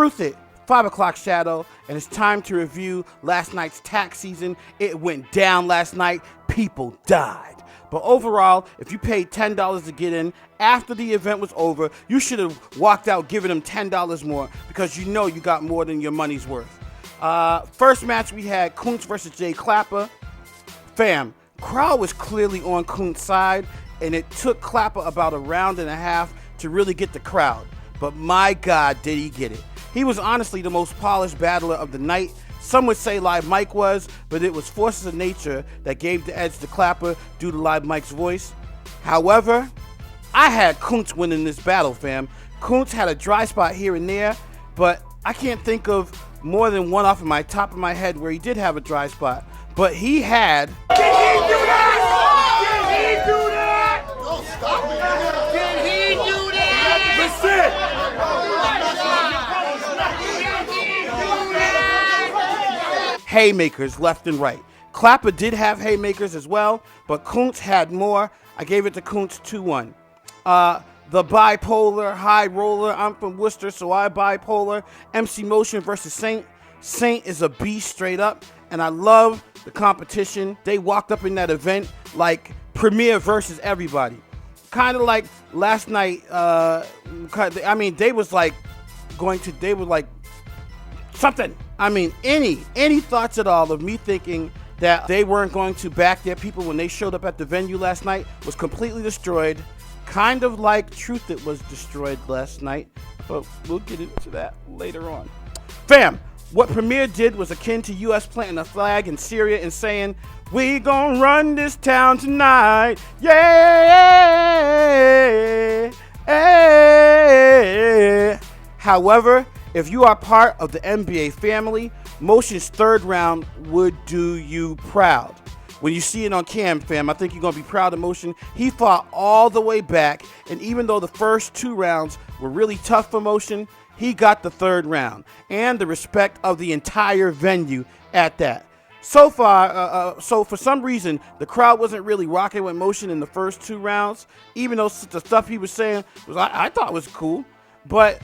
Truth It, 5 o'clock shadow, and it's time to review last night's tax season. It went down last night. People died. But overall, if you paid $10 to get in, after the event was over, you should have walked out giving them $10 more because you know you got more than your money's worth. First match, we had Kuntz versus Jay Clapper. Fam, crowd was clearly on Kuntz's side, and it took Clapper about a round and a half to really get the crowd. But my God, did he get it. He was honestly the most polished battler of the night. Some would say Live Mike was, but it was forces of nature that gave the edge to Clapper due to Live Mike's voice. However, I had Kuntz winning this battle, fam. Kuntz had a dry spot here and there, but I can't think of more than one off of my top of my head where he did have a dry spot. But he had... Did he do that? Did he do that? Don't stop me. Did he do that? Listen. Haymakers left and right. Clapper did have haymakers as well, but Kuntz had more. I gave it to Kuntz 2-1. The bipolar high roller. I'm from Worcester, so I bipolar. MC Motion versus Saint. Saint is a beast straight up, and I love the competition. They walked up in that event like Premier versus everybody. Kind of like last night. I mean, they was like they were like something. I mean, any thoughts at all of me thinking that they weren't going to back their people when they showed up at the venue last night was completely destroyed. Kind of like Truth It was destroyed last night, but we'll get into that later on. Fam, what Premier did was akin to U.S. planting a flag in Syria and saying, "We gonna run this town tonight, yeah." However, if you are part of the NBA family, Motion's third round would do you proud. When you see it on cam, fam, I think you're going to be proud of Motion. He fought all the way back, and even though the first 2 rounds were really tough for Motion, he got the third round, and the respect of the entire venue at that. So for some reason, the crowd wasn't really rocking with Motion in the first 2 rounds, even though the stuff he was saying was I thought was cool. But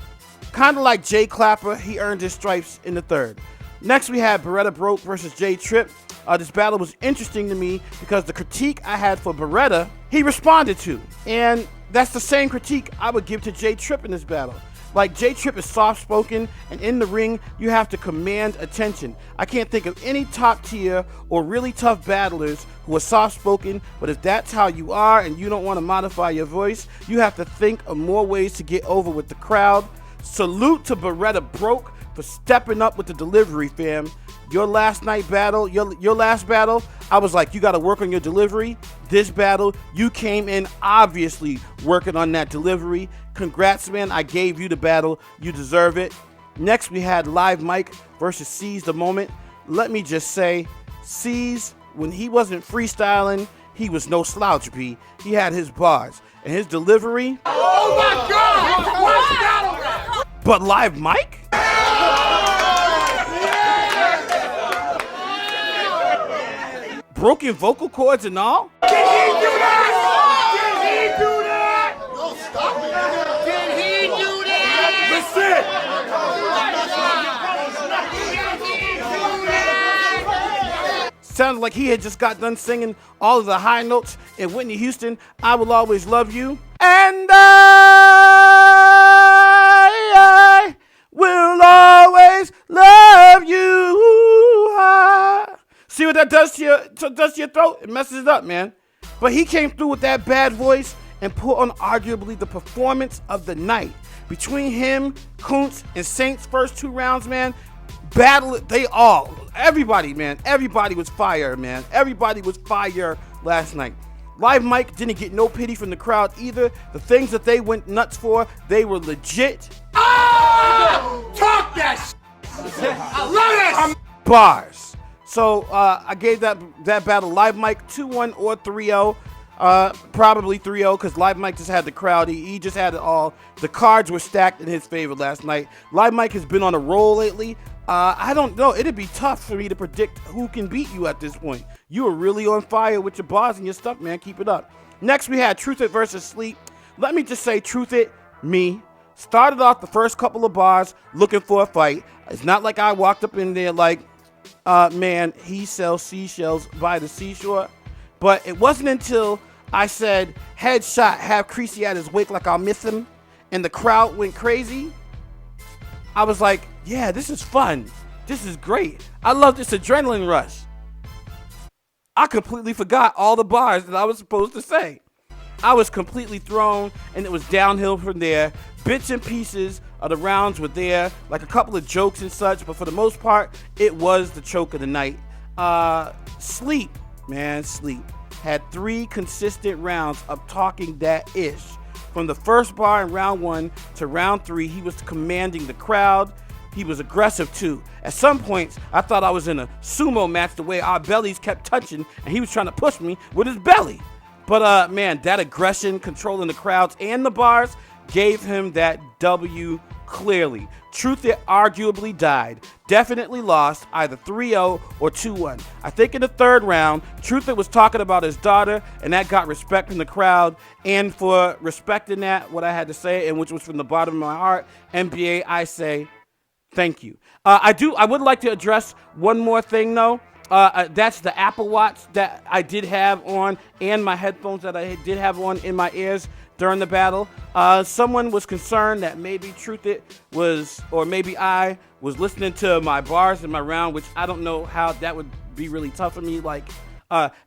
kind of like Jay Clapper, he earned his stripes in the third. Next, we had Beretta Broke versus Jay Tripp. This battle was interesting to me because the critique I had for Beretta, he responded to. And that's the same critique I would give to Jay Tripp in this battle. Like, Jay Tripp is soft-spoken, and in the ring, you have to command attention. I can't think of any top-tier or really tough battlers who are soft-spoken, but if that's how you are and you don't want to modify your voice, you have to think of more ways to get over with the crowd. Salute to Beretta Broke for stepping up with the delivery, fam. Your last night battle, your last battle, I was like, you got to work on your delivery. This battle, you came in obviously working on that delivery. Congrats, man. I gave you the battle. You deserve it. Next, we had Live Mike versus Seize the Moment. Let me just say, Seize, when he wasn't freestyling, he was no slouch, B. He had his bars. And his delivery... Oh, my God! What's that? But Live Mike? Broken vocal cords and all? Did he do that? Did he do that? Don't stop me. Did he do that? Listen. Sounds like he had just got done singing all of the high notes in Whitney Houston, "I Will Always Love You." And I will always love you. See what that does to your throat? It messes it up, man. But he came through with that bad voice and put on arguably the performance of the night. Between him, Kuntz, and Saint's first 2 rounds, man, everybody, man, everybody was fire, man. Everybody was fire last night. Live Mike didn't get no pity from the crowd either. The things that they went nuts for, they were legit. Oh! Talk that shit. I love it. Bars. So I gave that battle Live Mike 2-1 or 3-0. Probably 3-0 because Live Mike just had the crowd. He just had it all. The cards were stacked in his favor last night. Live Mike has been on a roll lately. I don't know. It'd be tough for me to predict who can beat you at this point. You are really on fire with your bars and your stuff, man. Keep it up. Next, we had Truth It versus Sleep. Let me just say, Truth It, me. Started off the first couple of bars looking for a fight. It's not like I walked up in there like, man, he sells seashells by the seashore. But it wasn't until I said, headshot, have Creasy at his wake like I'll miss him, and the crowd went crazy. I was like, yeah, this is fun. This is great. I love this adrenaline rush. I completely forgot all the bars that I was supposed to say. I was completely thrown, and it was downhill from there. Bits and pieces of the rounds were there, like a couple of jokes and such, but for the most part, it was the choke of the night. Sleep, man, Sleep had 3 consistent rounds of talking that ish. From the first bar in round 1 to round 3, he was commanding the crowd. He was aggressive too. At some points, I thought I was in a sumo match the way our bellies kept touching, and he was trying to push me with his belly. But man, that aggression, controlling the crowds and the bars, gave him that W clearly. Truth It arguably died. Definitely lost either 3-0 or 2-1. I think in the third round, Truth It was talking about his daughter, and that got respect from the crowd. And for respecting that, what I had to say, and which was from the bottom of my heart, MBA, I say thank you. I would like to address one more thing though. That's the Apple Watch that I did have on, and my headphones that I did have on in my ears during the battle. Someone was concerned that maybe Truth It was, or maybe I was listening to my bars in my round, which I don't know how that would be really tough for me. Like,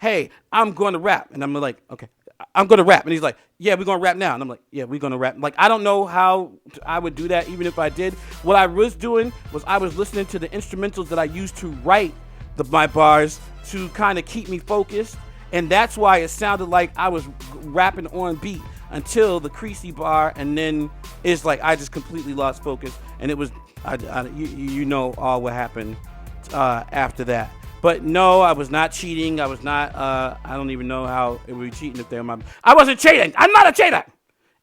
hey, I'm going to rap. And I'm like, okay, I'm going to rap. And he's like, yeah, we're going to rap now. And I'm like, yeah, we're going to rap. Like, I don't know how I would do that, even if I did. What I was doing was I was listening to the instrumentals that I used to write my bars to kind of keep me focused, and that's why it sounded like I was rapping on beat until the Creasy bar, and then it's like I just completely lost focus, and it was you know all what happened after that. But no, I was not cheating. I was not. I don't even know how it would be cheating if they're my. I wasn't cheating. I'm not a cheater.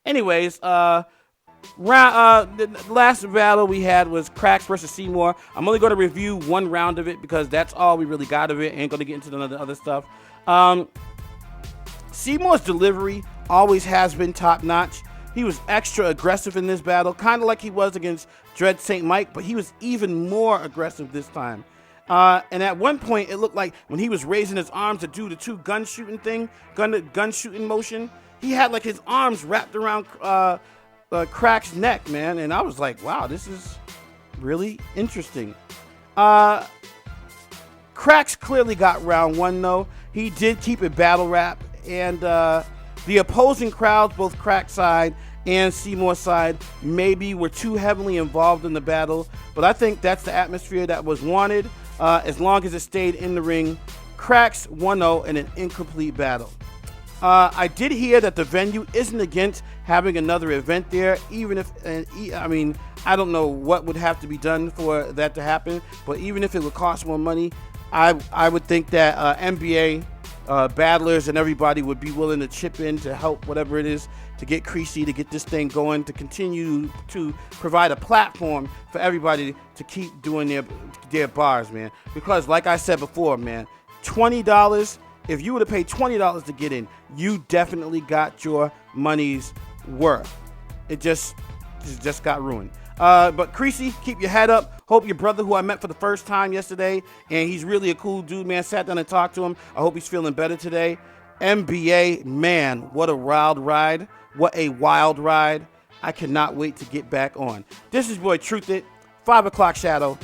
Anyways, the last battle we had was Cracks versus Seymour. I'm only going to review one round of it because that's all we really got of it. Ain't going to get into the other stuff. Seymour's delivery always has been top notch. He was extra aggressive in this battle, kind of like he was against Dread St. Mike, but he was even more aggressive this time. And at one point, it looked like when he was raising his arms to do the 2 gun shooting motion, he had like his arms wrapped around Crack's neck, man, and I was like, wow, this is really interesting. Cracks clearly got round 1 though. He did keep it battle rap, and the opposing crowds, both Crack side and Seymour side, maybe were too heavily involved in the battle, but I think that's the atmosphere that was wanted. As long as it stayed in the ring. Cracks 1-0 in an incomplete battle. I did hear that the venue isn't against having another event there, even if, I mean, I don't know what would have to be done for that to happen, but even if it would cost more money, I would think that NBA battlers and everybody would be willing to chip in to help whatever it is to get Creasy, to get this thing going, to continue to provide a platform for everybody to keep doing their bars, man. Because like I said before, man, $20, if you would have paid $20 to get in, you definitely got your money's worth. It just got ruined. But Creasy, keep your head up. Hope your brother, who I met for the first time yesterday, and he's really a cool dude, man, sat down and talked to him. I hope he's feeling better today. MBA, man, what a wild ride. What a wild ride. I cannot wait to get back on. This is your boy Truth It, 5 o'clock Shadow.